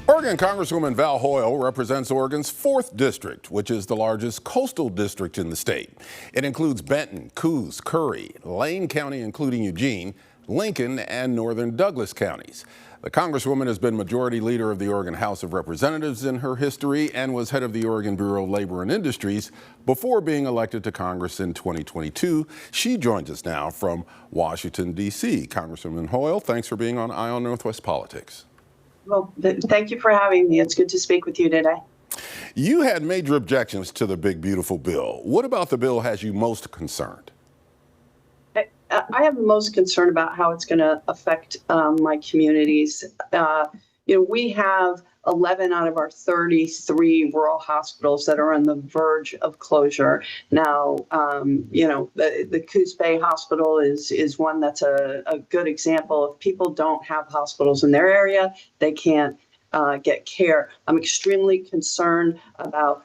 Oregon Congresswoman Val Hoyle represents Oregon's 4th district, which is the largest coastal district in the state. It includes Benton, Coos, Curry, Lane County, including Eugene, Lincoln, and northern Douglas counties. The Congresswoman has been Majority Leader of the Oregon House of Representatives in her history and was head of the Oregon Bureau of Labor and Industries before being elected to Congress in 2022. She joins us now from Washington, D.C. Congresswoman Hoyle, thanks for being on Eye on Northwest Politics. Well, thank you for having me. It's good to speak with you today. You had major objections to the big, beautiful bill. What about the bill has you most concerned? I have the most concern about how it's going to affect my communities. We have 11 out of our 33 rural hospitals that are on the verge of closure. Now, the Coos Bay Hospital is one that's a good example. If people don't have hospitals in their area, they can't get care. I'm extremely concerned about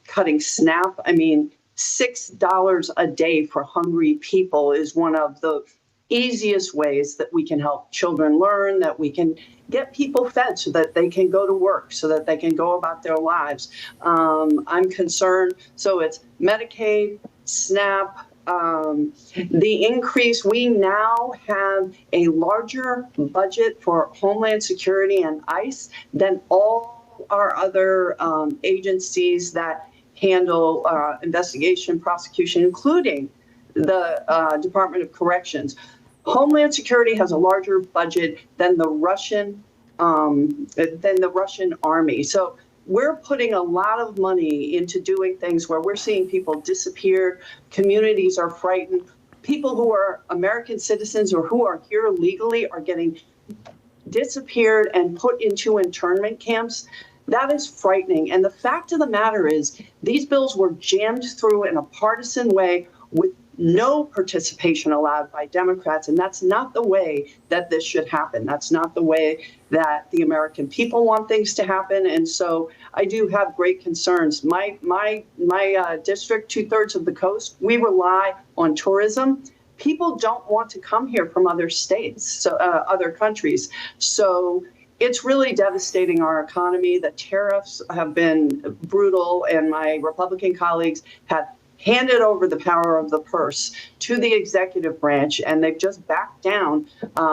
cutting SNAP. I mean, $6 a day for hungry people is one of the easiest ways that we can help children learn, that we can get people fed so that they can go to work, so that they can go about their lives. I'm concerned. So it's Medicaid, SNAP, the increase. We now have a larger budget for Homeland Security and ICE than all our other agencies that handle investigation, prosecution, including the Department of Corrections. Homeland Security has a larger budget than the Russian army. So we're putting a lot of money into doing things where we're seeing people disappear. Communities are frightened. People who are American citizens or who are here legally are getting disappeared and put into internment camps. That is frightening. And the fact of the matter is these bills were jammed through in a partisan way with no participation allowed by Democrats. And that's not the way that this should happen. That's not the way that the American people want things to happen. And so I do have great concerns. My district, 2/3 of the coast, we rely on tourism. People don't want to come here from other states, so other countries. So it's really devastating our economy. The tariffs have been brutal, and my Republican colleagues have handed over the power of the purse to the executive branch, and they've just backed down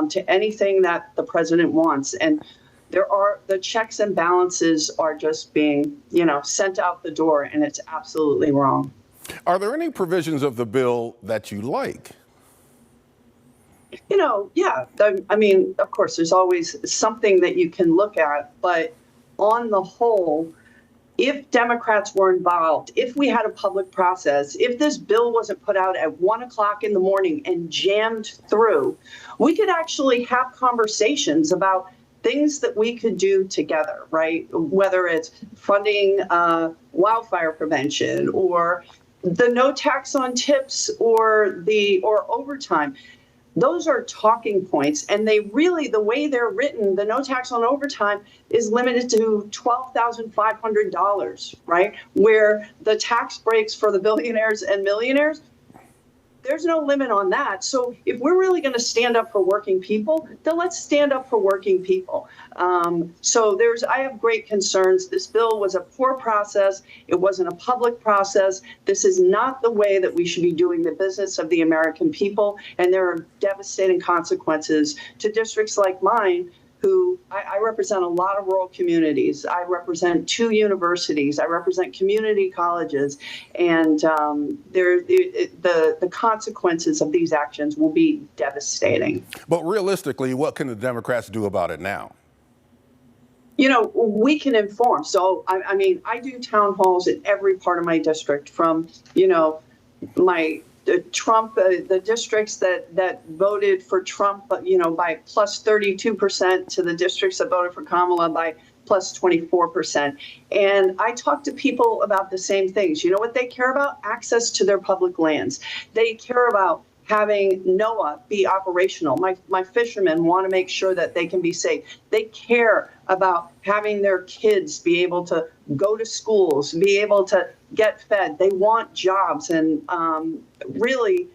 to anything that the president wants. And the checks and balances are just being, sent out the door, and it's absolutely wrong. Are there any provisions of the bill that you like? Yeah. I mean, of course, there's always something that you can look at. But on the whole, if Democrats were involved, if we had a public process, if this bill wasn't put out at 1 o'clock in the morning and jammed through, we could actually have conversations about things that we could do together, right? Whether it's funding wildfire prevention or the no tax on tips or overtime. Those are talking points, and the way they're written, the no tax on overtime is limited to $12,500, right? Where the tax breaks for the billionaires and millionaires, there's no limit on that. So if we're really going to stand up for working people, then let's stand up for working people. I have great concerns. This bill was a poor process. It wasn't a public process. This is not the way that we should be doing the business of the American people. And there are devastating consequences to districts like mine, who I represent a lot of rural communities. I represent 2 universities. I represent community colleges. And the consequences of these actions will be devastating. But realistically, what can the Democrats do about it now? We can inform. So, I mean, I do town halls in every part of my district, from, Trump, the districts that voted for Trump, by plus 32% to the districts that voted for Kamala by plus 24%. And I talk to people about the same things. You know what they care about? Access to their public lands. They care about having NOAA be operational. My fishermen want to make sure that they can be safe. They care about having their kids be able to go to schools, be able to get fed. They want jobs. And really,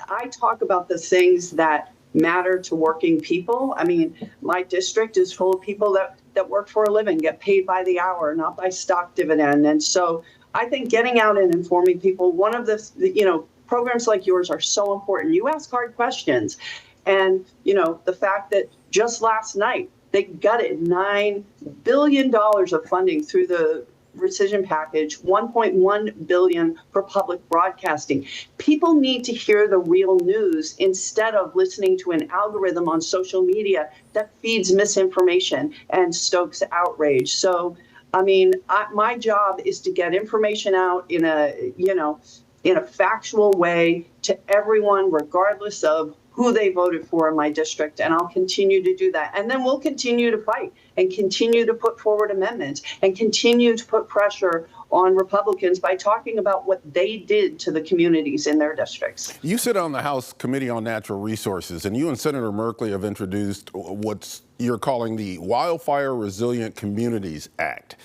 I talk about the things that matter to working people. I mean, my district is full of people that that work for a living get paid by the hour, not by stock dividend. And so I think getting out and informing people, one of the programs like yours are so important. You ask hard questions. And, the fact that just last night they gutted $9 billion of funding through the rescission package, $1.1 billion for public broadcasting. People need to hear the real news instead of listening to an algorithm on social media that feeds misinformation and stokes outrage. So, my job is to get information out in a factual way to everyone, regardless of who they voted for in my district, and I'll continue to do that. And then we'll continue to fight and continue to put forward amendments and continue to put pressure on Republicans by talking about what they did to the communities in their districts. You sit on the House Committee on Natural Resources, and you and Senator Merkley have introduced what you're calling the Wildfire Resilient Communities Act.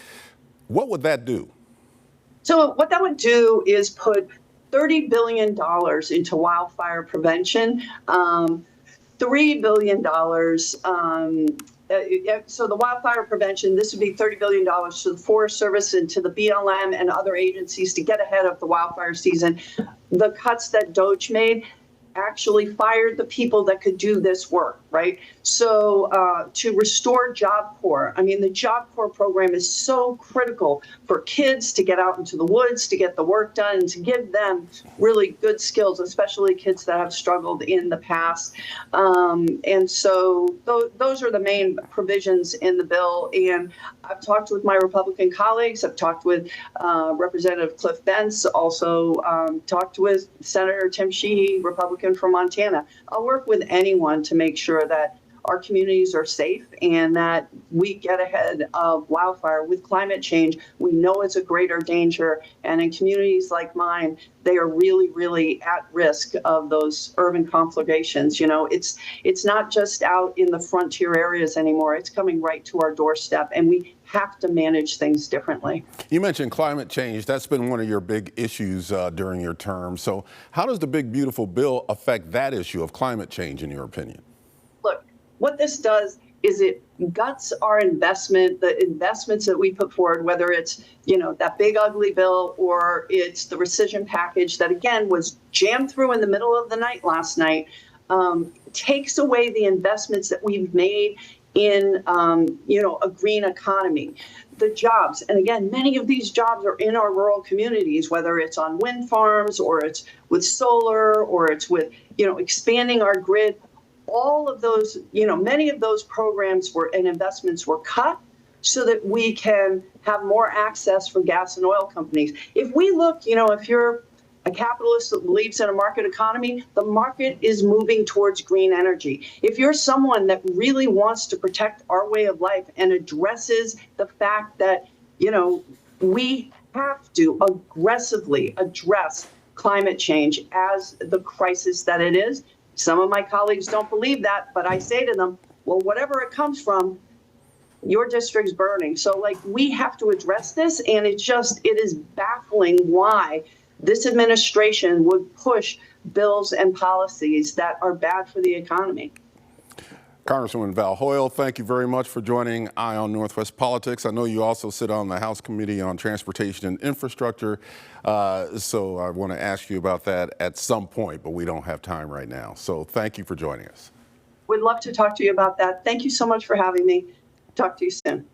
What would that do? So what that would do is put $30 billion into wildfire prevention, $3 billion. So the wildfire prevention, this would be $30 billion to the Forest Service and to the BLM and other agencies to get ahead of the wildfire season. The cuts that DOJ made actually fired the people that could do this work, right? So to restore Job Corps, the Job Corps program is so critical for kids to get out into the woods, to get the work done, and to give them really good skills, especially kids that have struggled in the past. And so those are the main provisions in the bill. And I've talked with my Republican colleagues. I've talked with Representative Cliff Bentz, also talked with Senator Tim Sheehy, Republican from Montana. I'll work with anyone to make sure that our communities are safe and that we get ahead of wildfire. With climate change, we know it's a greater danger. And in communities like mine, they are really, really at risk of those urban conflagrations. It's not just out in the frontier areas anymore. It's coming right to our doorstep, and we have to manage things differently. You mentioned climate change. That's been one of your big issues during your term. So how does the big, beautiful bill affect that issue of climate change, in your opinion? Look, what this does is it guts our the investments that we put forward, whether it's, that big ugly bill or it's the rescission package that, again, was jammed through in the middle of the night last night, takes away the investments that we've made in, a green economy. The jobs, and again, many of these jobs are in our rural communities, whether it's on wind farms or it's with solar or it's with, expanding our grid. All of those, many of those programs and investments were cut so that we can have more access for gas and oil companies. If we look, if you're a capitalist that believes in a market economy, the market is moving towards green energy. If you're someone that really wants to protect our way of life and addresses the fact that, we have to aggressively address climate change as the crisis that it is. Some of my colleagues don't believe that, but I say to them, well, whatever it comes from, your district's burning. So we have to address this. And it is baffling why this administration would push bills and policies that are bad for the economy. Congresswoman Val Hoyle, thank you very much for joining Eye on Northwest Politics. I know you also sit on the House Committee on Transportation and Infrastructure, so I want to ask you about that at some point, but we don't have time right now. So thank you for joining us. We'd love to talk to you about that. Thank you so much for having me. Talk to you soon.